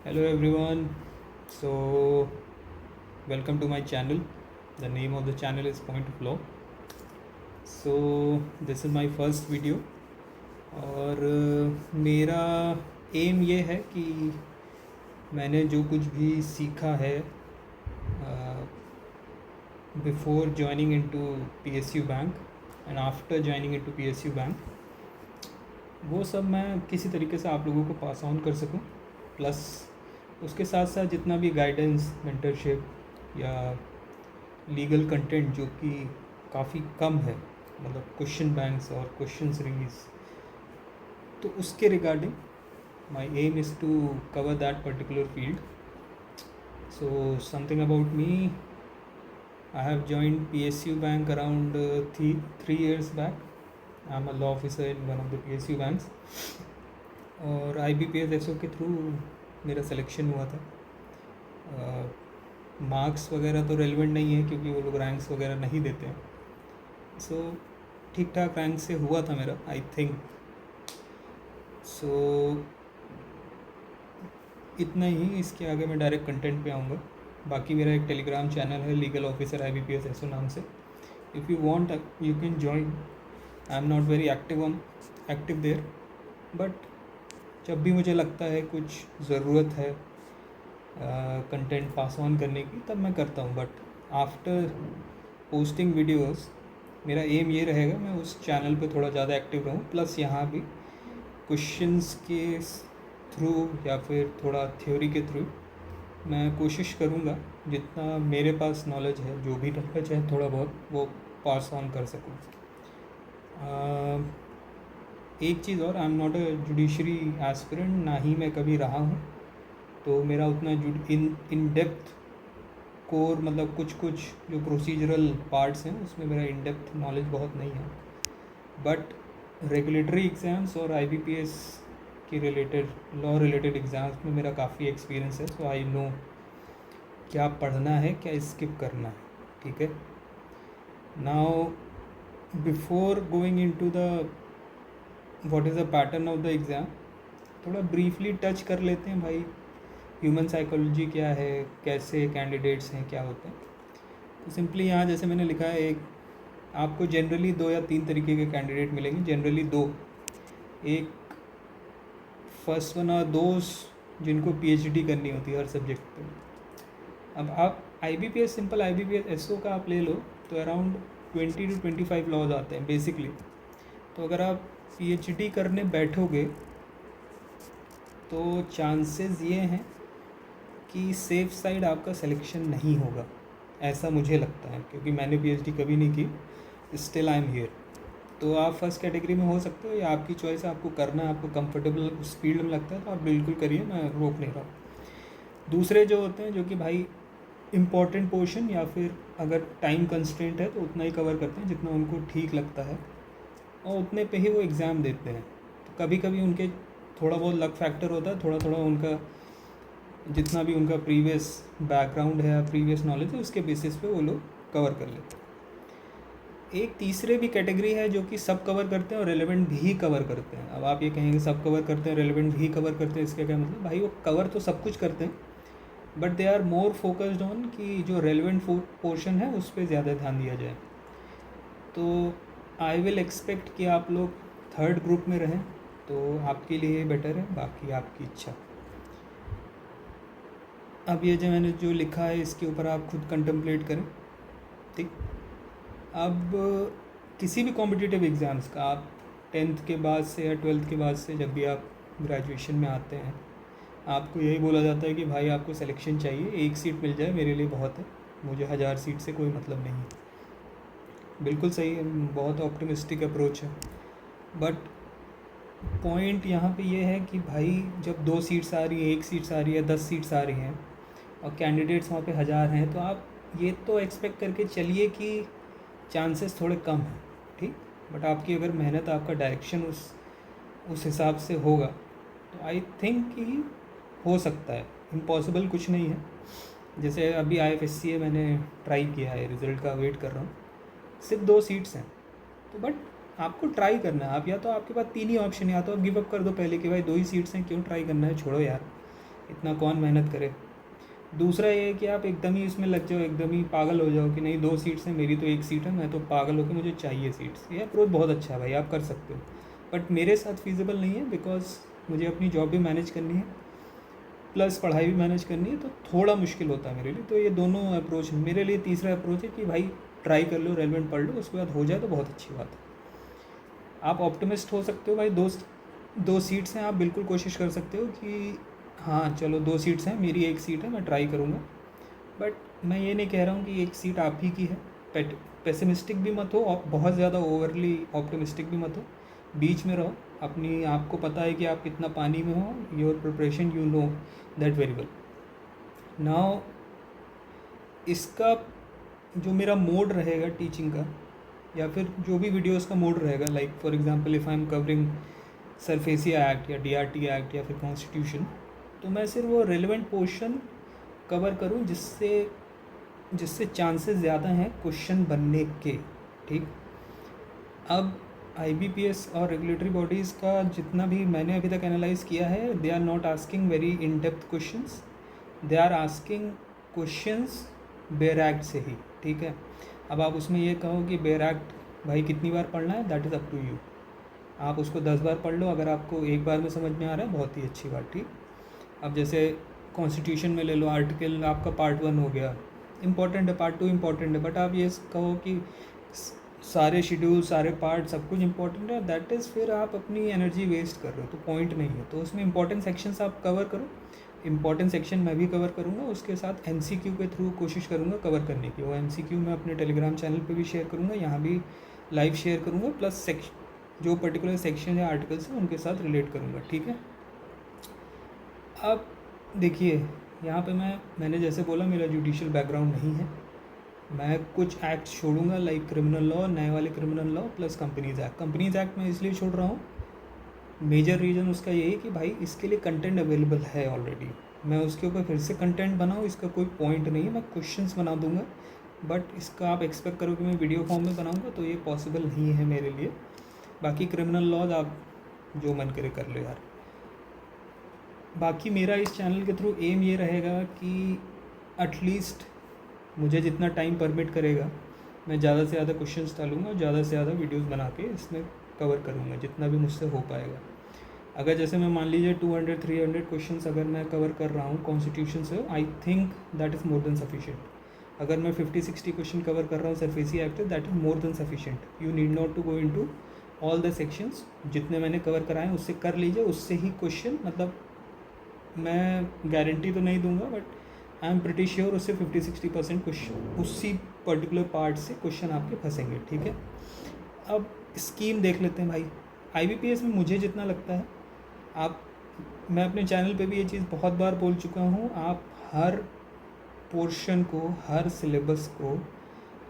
Hello everyone. So welcome to my channel. The name of the channel is Point of Law. So this is my first video और मेरा M ये है कि मैंने जो कुछ भी सीखा है before joining into PSU bank and after joining into PSU bank वो सब मैं किसी तरीके से आप लोगों को पास ऑन कर सकूं, प्लस उसके साथ साथ जितना भी गाइडेंस, मेंटरशिप या लीगल कंटेंट जो कि काफ़ी कम है, मतलब क्वेश्चन बैंक्स और क्वेश्चन सीरीज, तो उसके regarding my aim is to cover that particular field. So something about me. I have joined PSU bank around 3 years back. I am a law officer in one of the PSU banks. और IBPS SO के through मेरा selection हुआ था. Marks वगैरह तो relevant नहीं है क्योंकि वो लोग रैंक्स वगैरह नहीं देते हैं. सो ठीक ठाक रैंक से हुआ था मेरा, आई थिंक. सो इतना ही. इसके आगे मैं डायरेक्ट कंटेंट पे आऊँगा. बाकी मेरा एक टेलीग्राम चैनल है लीगल ऑफिसर IBPS SO नाम से. If you want you can join. I am not very active there, but जब भी मुझे लगता है कुछ ज़रूरत है कंटेंट पास ऑन करने की, तब मैं करता हूँ. बट आफ्टर पोस्टिंग वीडियोस मेरा एम ये रहेगा मैं उस चैनल पे थोड़ा ज़्यादा एक्टिव रहूँ, प्लस यहाँ भी क्वेश्चंस के थ्रू या फिर थोड़ा थ्योरी के थ्रू मैं कोशिश करूँगा जितना मेरे पास नॉलेज है, जो भी नॉलेज है थोड़ा बहुत, वो पास ऑन कर सकूँ. एक चीज़ और, आई am not a judiciary aspirant, ना ही मैं कभी रहा हूँ. तो मेरा उतना इन डेप्थ कोर, मतलब कुछ जो प्रोसीजरल पार्ट्स हैं उसमें मेरा इन डेप्थ नॉलेज बहुत नहीं है. बट रेगुलेटरी एग्ज़ाम्स और IBPS की रिलेटेड, लॉ रिलेटेड एग्ज़ाम्स में मेरा काफ़ी एक्सपीरियंस है. सो आई नो क्या पढ़ना है, क्या स्किप करना है. ठीक है. Now before going into the what is the pattern of the exam, थोड़ा ब्रीफली टच कर लेते हैं भाई. ह्यूमन साइकोलॉजी क्या है, कैसे कैंडिडेट्स हैं, क्या होते हैं. तो सिंपली यहाँ जैसे मैंने लिखा है, एक आपको जनरली 2 या 3 तरीके के कैंडिडेट मिलेंगे. जनरली 2. एक फर्स्ट वन आर दोज जिनको PhD करनी होती है हर सब्जेक्ट पे. अब आप IBPS, सिंपल IBPS SO का आप ले लो तो अराउंड 20 to 25 लॉज आते हैं बेसिकली. तो अगर आप PhD करने बैठोगे तो चांसेस ये हैं कि सेफ साइड आपका सिलेक्शन नहीं होगा, ऐसा मुझे लगता है, क्योंकि मैंने PhD कभी नहीं की. Still I am here. तो आप फर्स्ट कैटेगरी में हो सकते हो, या आपकी चॉइस है, आपको करना है, आपको कंफर्टेबल उस फील्ड में लगता है तो आप बिल्कुल करिए, मैं रोक नहीं रहा हूँ. दूसरे जो होते हैं, जो कि भाई इम्पॉर्टेंट पोर्शन या फिर अगर टाइम कंस्ट्रेंट है तो उतना ही कवर करते हैं जितना उनको ठीक लगता है, और उतने पे ही वो एग्ज़ाम देते हैं. तो कभी कभी उनके थोड़ा बहुत लक फैक्टर होता है, थोड़ा थोड़ा उनका जितना भी उनका प्रीवियस बैकग्राउंड है या प्रीवियस नॉलेज है उसके बेसिस पे वो लोग कवर कर लेते हैं. एक तीसरे भी कैटेगरी है जो कि सब कवर करते हैं और रेलेवेंट भी कवर करते हैं. अब आप ये कहेंगे सब कवर करते हैं, रेलेवेंट भी कवर करते हैं, इसका क्या मतलब? भाई वो कवर तो सब कुछ करते हैं, but they are more focused on कि जो रेलेवेंट पोर्शन है उस पर ज़्यादा ध्यान दिया जाए. तो आई विल एक्सपेक्ट कि आप लोग थर्ड ग्रुप में रहें, तो आपके लिए बेटर है, बाकी आपकी इच्छा. अब ये जो मैंने जो लिखा है इसके ऊपर आप खुद कंtemplate करें. ठीक. अब किसी भी कॉम्पिटिटिव एग्ज़ाम्स का आप 10th के बाद से या 12th के बाद से जब भी आप ग्रेजुएशन में आते हैं, आपको यही बोला जाता है कि भाई आपको सिलेक्शन चाहिए, एक सीट मिल जाए मेरे लिए बहुत है, मुझे 1000 सीट से कोई मतलब नहीं है. बिल्कुल सही है, बहुत ऑप्टिमिस्टिक अप्रोच है. बट पॉइंट यहाँ पे ये है कि भाई जब 2 सीट्स आ रही है, 1 सीट्स आ रही है, 10 सीट्स आ रही हैं और कैंडिडेट्स वहाँ पे 1000 हैं, तो आप ये तो एक्सपेक्ट करके चलिए कि चांसेस थोड़े कम हैं. ठीक. बट आपकी अगर मेहनत, आपका डायरेक्शन उस हिसाब से होगा तो आई थिंक कि हो सकता है. इम्पॉसिबल कुछ नहीं है. जैसे अभी IFSCA मैंने ट्राई किया है, रिज़ल्ट का वेट कर रहा हूँ. सिर्फ 2 सीट्स हैं, तो बट आपको ट्राई करना है. आप या तो आपके पास 3 ही ऑप्शन है, या तो आप गिव अप कर दो पहले कि भाई 2 ही सीट्स हैं, क्यों ट्राई करना है, छोड़ो यार. इतना कौन मेहनत करे। दूसरा ये है कि आप एकदम ही इसमें लग जाओ, एकदम ही पागल हो जाओ कि नहीं 2 सीट्स हैं, मेरी तो 1 सीट है, मैं तो पागल होकर मुझे चाहिए सीट्स। ये अप्रोच बहुत अच्छा है भाई, आप कर सकते हो, बट मेरे साथ फिजिबल नहीं है, बिकॉज मुझे अपनी जॉब भी मैनेज करनी है प्लस पढ़ाई भी मैनेज करनी है, तो थोड़ा मुश्किल होता है मेरे लिए। तो ये दोनों अप्रोच है मेरे लिए। तीसरा अप्रोच है कि भाई ट्राई कर लो, रेलेवेंट पढ़ लो, उसके बाद हो जाए तो बहुत अच्छी बात है। आप ऑप्टिमिस्ट हो सकते हो भाई, 2 सीट्स हैं, आप बिल्कुल कोशिश कर सकते हो कि हाँ चलो 2 सीट्स हैं, मेरी 1 सीट है, मैं ट्राई करूँगा। बट मैं ये नहीं कह रहा हूँ कि 1 सीट आप ही की है। पेसिमिस्टिक भी मत हो और बहुत ज़्यादा ओवरली ऑप्टिमिस्टिक भी मत हो, बीच में रहो। अपनी आपको पता है कि आप कितना पानी में हो, your preparation you know that very well. Now इसका जो मेरा मोड रहेगा टीचिंग का, या फिर जो भी वीडियोस का मोड रहेगा, like for example if I am covering SARFAESI act या डीआरटी एक्ट या फिर कॉन्स्टिट्यूशन, तो मैं सिर्फ वो रेलेवेंट पोर्शन कवर करूँ जिससे चांसेस ज़्यादा हैं क्वेश्चन बनने के। ठीक, अब आईबीपीएस और रेगुलेटरी बॉडीज़ का जितना भी मैंने अभी तक एनालाइज किया है, they are not asking very in depth questions, they are asking questions bare act से ही। ठीक है, अब आप उसमें ये कहो कि बेयर एक्ट भाई कितनी बार पढ़ना है, that is up to you. आप उसको 10 बार पढ़ लो, अगर आपको एक बार में समझ में आ रहा है बहुत ही अच्छी बात। ठीक, अब जैसे कॉन्स्टिट्यूशन में ले लो, आर्टिकल आपका पार्ट 1 हो गया, इंपॉर्टेंट है, पार्ट 2 इंपॉर्टेंट है, बट आप ये कहो कि सारे शेड्यूल सारे पार्ट सब कुछ इंपॉर्टेंट है, दैट इज़ फिर आप अपनी एनर्जी वेस्ट कर रहे हो, तो पॉइंट नहीं है। तो उसमें इंपॉर्टेंट सेक्शंस आप कवर करो, इंपॉर्टेंट सेक्शन मैं भी कवर करूँगा, उसके साथ एमसीक्यू के थ्रू कोशिश करूँगा कवर करने की। वो एमसीक्यू मैं अपने टेलीग्राम चैनल पे भी शेयर करूँगा, यहाँ भी लाइव शेयर करूँगा, प्लस जो पर्टिकुलर सेक्शन या आर्टिकल्स हैं उनके साथ रिलेट करूँगा। ठीक है, अब देखिए यहाँ पे मैंने जैसे बोला मेरा जुडिशियल बैकग्राउंड नहीं है, मैं कुछ एक्ट छोड़ूंगा लाइक क्रिमिनल लॉ, नए वाले criminal law plus companies act. Companies act मैं इसलिए छोड़ रहा हूँ, मेजर रीज़न उसका यही है कि भाई इसके लिए कंटेंट अवेलेबल है ऑलरेडी, मैं उसके ऊपर फिर से कंटेंट बनाऊँ इसका कोई पॉइंट नहीं है। मैं क्वेश्चंस बना दूंगा, बट इसका आप एक्सपेक्ट करो कि मैं वीडियो फॉर्म में बनाऊँगा, तो ये पॉसिबल नहीं है मेरे लिए। बाकी क्रिमिनल लॉज आप जो मन करे कर लो यार। बाकी मेरा इस चैनल के थ्रू एम ये रहेगा कि एटलीस्ट मुझे जितना टाइम परमिट करेगा मैं ज़्यादा से ज़्यादा क्वेश्चंस डालूंगा और ज़्यादा से ज़्यादा वीडियोस बना के इसमें कवर करूंगा जितना भी मुझसे हो पाएगा। अगर जैसे मैं मान लीजिए 200-300 क्वेश्चंस अगर मैं कवर कर रहा हूँ कॉन्स्टिट्यूशन से, I think that is more than sufficient. अगर मैं 50-60 क्वेश्चन कवर कर रहा हूँ SARFAESI act, that is more than sufficient. You need not to go into all the sections, जितने मैंने कवर कराए उससे कर लीजिए, उससे ही क्वेश्चन, मतलब मैं गारंटी तो नहीं दूंगा but I am pretty sure उससे 50-60% क्वेश्चन उसी पर्टिकुलर पार्ट से क्वेश्चन आपके फंसेंगे। ठीक है, अब स्कीम देख लेते हैं भाई। आईबीपीएस में मुझे जितना लगता है, मैं अपने चैनल पे भी ये चीज़ बहुत बार बोल चुका हूँ, आप हर पोर्शन को, हर सिलेबस को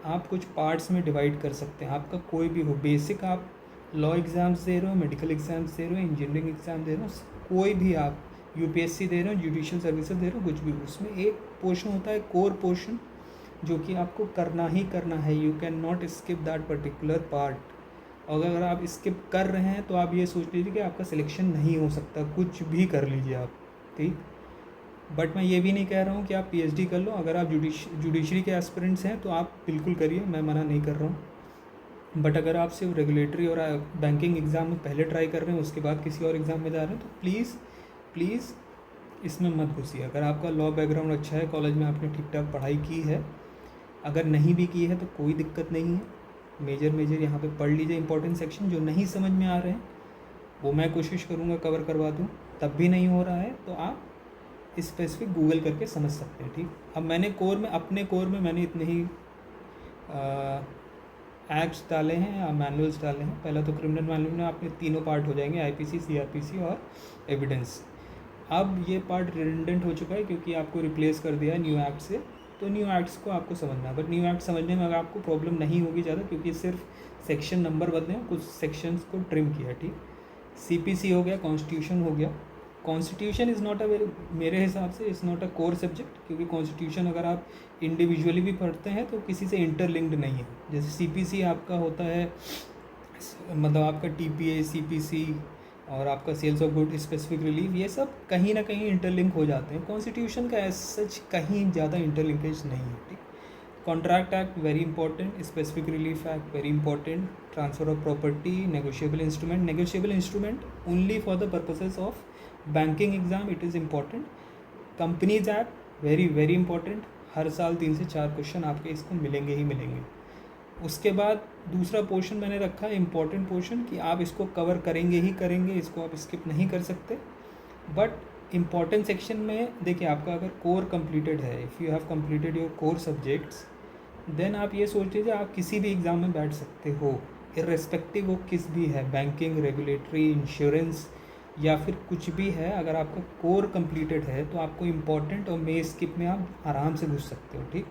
आप कुछ पार्ट्स में डिवाइड कर सकते हैं। आपका कोई भी हो, बेसिक आप लॉ एग्ज़ाम्स दे रहे हो, मेडिकल एग्ज़ाम्स दे रहे हो, इंजीनियरिंग एग्ज़ाम दे रहे हो, कोई भी आप यूपीएससी दे रहे हो, जुडिशियल सर्विसेज दे रहे हो, कुछ भी, उसमें एक पोर्शन होता है कोर पोर्शन जो कि आपको करना ही करना है। You can not skip that particular part. और अगर आप स्किप कर रहे हैं तो आप ये सोच लीजिए कि आपका सिलेक्शन नहीं हो सकता, कुछ भी कर लीजिए आप। ठीक, बट मैं ये भी नहीं कह रहा हूँ कि आप पीएचडी कर लो। अगर आप जुडिशरी के एस्पिरेंट्स हैं तो आप बिल्कुल करिए, मैं मना नहीं कर रहा हूँ। बट अगर आप सिर्फ रेगुलेटरी और बैंकिंग एग्ज़ाम में पहले ट्राई कर रहे हैं, उसके बाद किसी और एग्ज़ाम में जा रहे हैं, तो प्लीज़ इसमें मत घुसिए। अगर आपका लॉ बैकग्राउंड अच्छा है, कॉलेज में आपने ठीक ठाक पढ़ाई की है, अगर नहीं भी की है तो कोई दिक्कत नहीं है, मेजर यहाँ पे पढ़ लीजिए। इंपॉर्टेंट सेक्शन जो नहीं समझ में आ रहे हैं वो मैं कोशिश करूँगा कवर करवा दूँ, तब भी नहीं हो रहा है तो आप स्पेसिफिक गूगल करके समझ सकते हैं। ठीक, अब मैंने अपने कोर में मैंने इतने ही एक्ट्स डाले हैं या मैनुअल्स डाले हैं। पहला तो क्रिमिनल मैनुअल में आपने तीनों पार्ट हो जाएंगे, आईपीसी, सीआरपीसी और एविडेंस। अब ये पार्ट रिडंडेंट हो चुका है क्योंकि आपको रिप्लेस कर दिया है न्यू एक्ट से, तो न्यू एक्ट्स को आपको समझना है। बट न्यू एक्ट समझने में अगर आपको प्रॉब्लम नहीं होगी ज़्यादा, क्योंकि सिर्फ सेक्शन नंबर बदले हैं, कुछ सेक्शंस को ट्रिम किया। ठीक, सीपीसी हो गया, कॉन्स्टिट्यूशन हो गया। कॉन्स्टिट्यूशन इज़ नॉट मेरे हिसाब से is not a core subject, क्योंकि कॉन्स्टिट्यूशन अगर आप इंडिविजुअली भी पढ़ते हैं तो किसी से इंटरलिंक्ड नहीं है। जैसे सीपीसी आपका होता है, मतलब आपका टीपीए, सीपीसी और आपका sales of good, specific relief, ये सब कहीं ना कहीं इंटरलिंक हो जाते हैं। कॉन्स्टिट्यूशन का एज सच कहीं ज़्यादा इंटरलिंकेज नहीं है, ठीक। Contract act very important, specific relief act very important, transfer of property, negotiable instrument only for the purposes of banking exam it is important. Companies act very very important, हर साल 3 से 4 question आपके इसको मिलेंगे ही मिलेंगे। उसके बाद दूसरा पोर्शन मैंने रखा है इम्पॉर्टेंट पोर्शन, कि आप इसको कवर करेंगे ही करेंगे, इसको आप स्किप नहीं कर सकते। बट इम्पॉर्टेंट सेक्शन में देखिए, आपका अगर कोर कंप्लीटेड है, if you have completed your core subjects, then आप ये सोच लीजिए आप किसी भी एग्ज़ाम में बैठ सकते हो, इर्रेस्पेक्टिव वो किस भी है, बैंकिंग, रेगुलेटरी, इंश्योरेंस या फिर कुछ भी है। अगर आपका कोर कंप्लीटेड है तो आपको इम्पॉर्टेंट और मे स्किप में आप आराम से घुस सकते हो, ठीक।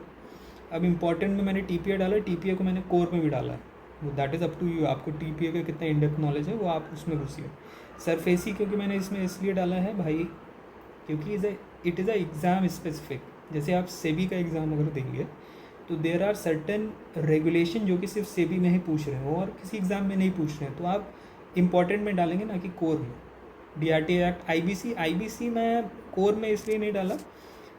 अब इम्पॉर्टेंट में मैंने टीपीए डाला है, टीपीए को मैंने कोर में भी डाला है, that is up to you, आपको टीपीए का कितना इन डेप्थ नॉलेज है वो आप उसमें घुसिए। सरफेसी क्योंकि मैंने इसमें इसलिए डाला है भाई, क्योंकि it is a exam specific. जैसे आप सेबी का एग्ज़ाम अगर देंगे तो देर आर सर्टन रेगुलेशन जो कि सिर्फ सेबी में ही पूछ रहे हो और किसी एग्ज़ाम में नहीं पूछ रहे हैं, तो आप इम्पॉर्टेंट में डालेंगे ना कि कोर में। डीआरटी एक्ट, आईबीसी मैं कोर में इसलिए नहीं डाला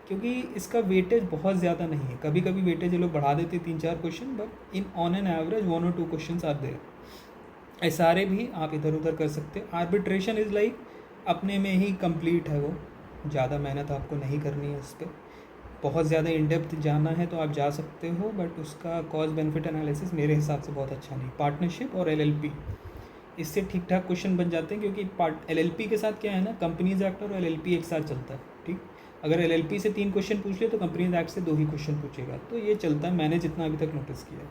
क्योंकि इसका वेटेज बहुत ज़्यादा नहीं है। कभी कभी वेटेज ये लोग बढ़ा देते 3-4 question, but in on an average 1 और 2 क्वेश्चन आर देयर। SRA भी आप इधर उधर कर सकते हैं। आर्बिट्रेशन इज़ लाइक अपने में ही कंप्लीट है, वो ज़्यादा मेहनत आपको नहीं करनी है उस पर। बहुत ज़्यादा इन डेप्थ जाना है तो आप जा सकते हो, बट उसका कॉस्ट बेनिफिट एनालिसिस मेरे हिसाब से बहुत अच्छा नहीं। पार्टनरशिप और LLP, इससे ठीक ठाक क्वेश्चन बन जाते हैं, क्योंकि LLP के साथ क्या है ना, कंपनीज एक्ट और LLP एक साथ चलता है, ठीक। अगर LLP से 3 क्वेश्चन पूछ ले तो कंपनीज एक्ट से 2 ही क्वेश्चन पूछेगा, तो ये चलता है, मैंने जितना अभी तक नोटिस किया है।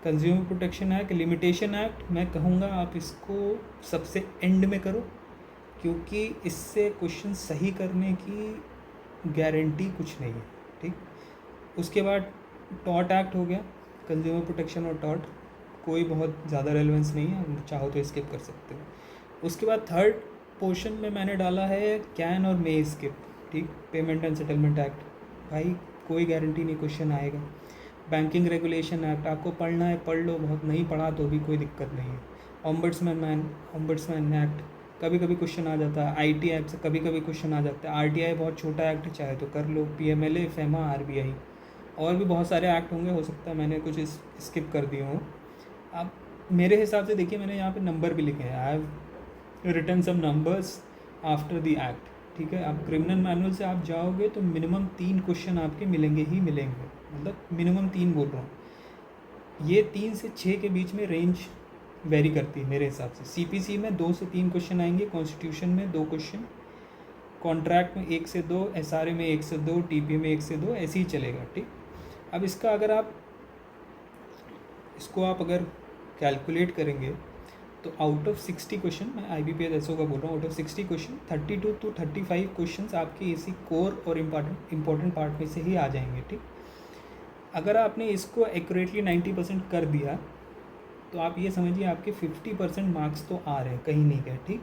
Consumer protection act, limitation act, मैं कहूँगा आप इसको सबसे एंड में करो, क्योंकि इससे क्वेश्चन सही करने की गारंटी कुछ नहीं है, ठीक। उसके बाद टॉर्ट एक्ट हो गया, कंज्यूमर प्रोटेक्शन और टॉर्ट, कोई बहुत ज़्यादा रेलेवेंस नहीं है, चाहो तो स्किप कर सकते हो। उसके बाद थर्ड पोर्शन में मैंने डाला है कैन और मे स्किप, ठीक। पेमेंट एंड सेटलमेंट एक्ट, भाई कोई गारंटी नहीं क्वेश्चन आएगा। बैंकिंग रेगुलेशन एक्ट आपको पढ़ना है पढ़ लो, बहुत नहीं पढ़ा तो भी कोई दिक्कत नहीं है। ऑम्बड्समैन एक्ट कभी कभी क्वेश्चन आ जाता है। IT एक्ट से कभी कभी क्वेश्चन आ जाता है। RTI बहुत छोटा एक्ट है, चाहे तो कर लो। PMLA, FEMA, RBI और भी बहुत सारे एक्ट होंगे, हो सकता है मैंने कुछ स्किप कर दिए हों। अब मेरे हिसाब से देखिए, मैंने यहाँ पे नंबर भी लिखे हैं, I have written some numbers after the act, ठीक है। अब क्रिमिनल मैनुअल से आप जाओगे तो मिनिमम 3 क्वेश्चन आपके मिलेंगे ही मिलेंगे, मतलब मिनिमम 3 बोल रहा हूँ। ये 3 से 6 के बीच में रेंज वेरी करती है मेरे हिसाब से। CPC में 2 से 3 क्वेश्चन आएंगे, कॉन्स्टिट्यूशन में 2 क्वेश्चन, कॉन्ट्रैक्ट में 1 से 2, SRA में 1 से 2, TPA में 1 से 2, ऐसे ही चलेगा, ठीक। अब इसका अगर कैलकुलेट करेंगे तो आउट ऑफ 60 क्वेश्चन, मैं IBPS SO का बोल रहा हूँ, out of 60 question 32 to 35 question आपके इसी कोर और इम्पॉर्टेंट पार्ट में से ही आ जाएंगे, ठीक। अगर आपने इसको एक्यूरेटली 90% कर दिया तो आप ये समझिए आपके 50% मार्क्स तो आ रहे हैं, कहीं नहीं गए, ठीक।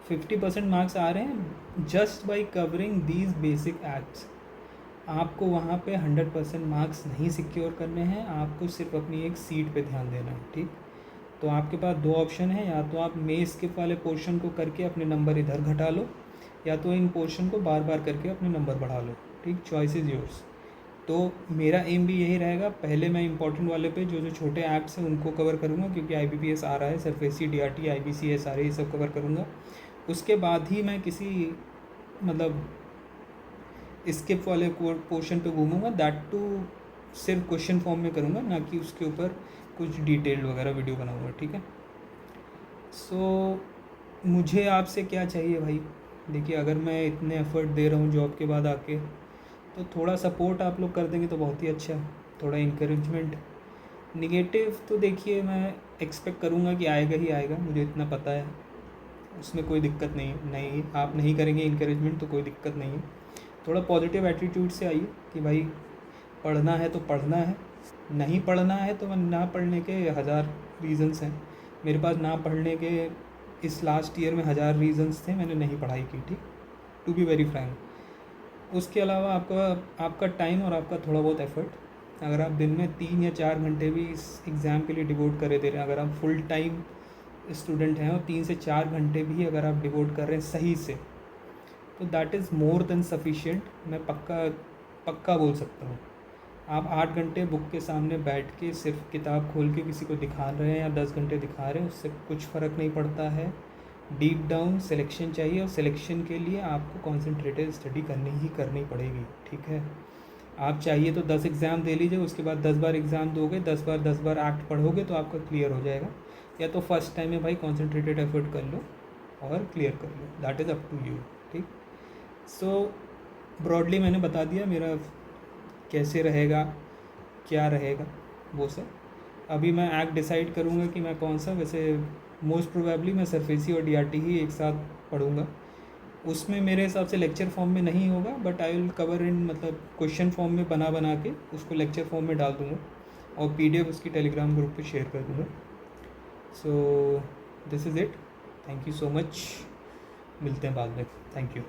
50% मार्क्स आ रहे हैं just by covering these basic acts. आपको वहाँ पे 100% मार्क्स नहीं सिक्योर करने हैं, आपको सिर्फ अपनी एक सीट पे ध्यान देना है, ठीक। तो आपके पास 2 ऑप्शन है, या तो आप मे स्किप वाले पोर्शन को करके अपने नंबर इधर घटा लो, या तो इन पोर्शन को बार बार करके अपने नंबर बढ़ा लो, ठीक। Choice is yours. तो मेरा एम भी यही रहेगा, पहले मैं इंपॉर्टेंट वाले पे जो छोटे एक्ट्स हैं उनको कवर करूँगा, क्योंकि IBPS आ रहा है, सरफेसी, DRT, IBC, SRA ये सब कवर करूँगा। उसके बाद ही मैं किसी मतलब स्किप वाले पोर्शन पे घूमूंगा, दैट टू सिर्फ क्वेश्चन फॉर्म में करूँगा, ना कि उसके ऊपर कुछ डिटेल्ड वगैरह वीडियो बनाऊँगा, ठीक है। सो मुझे आपसे क्या चाहिए भाई, देखिए अगर मैं इतने एफर्ट दे रहा हूँ जॉब के बाद आके, तो थोड़ा सपोर्ट आप लोग कर देंगे तो बहुत ही अच्छा है, थोड़ा इंकरेजमेंट। निगेटिव तो देखिए मैं एक्सपेक्ट करूँगा कि आएगा ही आएगा, मुझे इतना पता है, उसमें कोई दिक्कत नहीं आप नहीं करेंगे इंकरेजमेंट तो कोई दिक्कत नहीं है। थोड़ा पॉजिटिव एटीट्यूड से आइए कि भाई पढ़ना है तो पढ़ना है, नहीं पढ़ना है तो ना पढ़ने के 1000 रीज़न्स हैं। मेरे पास ना पढ़ने के इस लास्ट ईयर में 1000 रीज़न्स थे, मैंने नहीं पढ़ाई की, ठीक, टू बी वेरी फ्रैंक। उसके अलावा आपका टाइम और आपका थोड़ा बहुत एफर्ट, अगर आप दिन में 3 या 4 घंटे भी इस एग्ज़ाम के लिए डिवोट करे दे रहे हैं, अगर आप फुल टाइम स्टूडेंट हैं और 3 से 4 घंटे भी अगर आप डिवोट कर रहे हैं सही से, तो that is more than sufficient. मैं पक्का बोल सकता हूँ। आप 8 घंटे बुक के सामने बैठ के सिर्फ किताब खोल के किसी को दिखा रहे हैं या 10 घंटे दिखा रहे हैं, उससे कुछ फ़र्क नहीं पड़ता है। डीप डाउन सिलेक्शन चाहिए, और सिलेक्शन के लिए आपको कॉन्सेंट्रेटेड स्टडी करनी पड़ेगी, ठीक है। आप चाहिए तो 10 एग्ज़ाम दे लीजिए, उसके बाद 10 बार एग्ज़ाम दोगे, 10 बार एक्ट पढ़ोगे तो आपका क्लियर हो जाएगा। या तो फर्स्ट टाइम में भाई कॉन्सेंट्रेटेड एफर्ट कर लो और क्लियर कर लो, that is up to you, ठीक। सो ब्रॉडली मैंने बता दिया मेरा कैसे रहेगा, क्या रहेगा वो सब। अभी मैं एक्ट डिसाइड करूँगा कि मैं कौन सा, वैसे मोस्ट प्रोबेबली मैं सरफेसी और डीआरटी ही एक साथ पढ़ूँगा। उसमें मेरे हिसाब से लेक्चर फॉर्म में नहीं होगा, but I will cover in, मतलब क्वेश्चन फॉर्म में बना के उसको लेक्चर फॉर्म में डाल दूँगा और पीडीएफ उसकी टेलीग्राम ग्रुप पे शेयर कर दूँगा। So this is it, thank you so much, मिलते हैं बाद में, थैंक यू।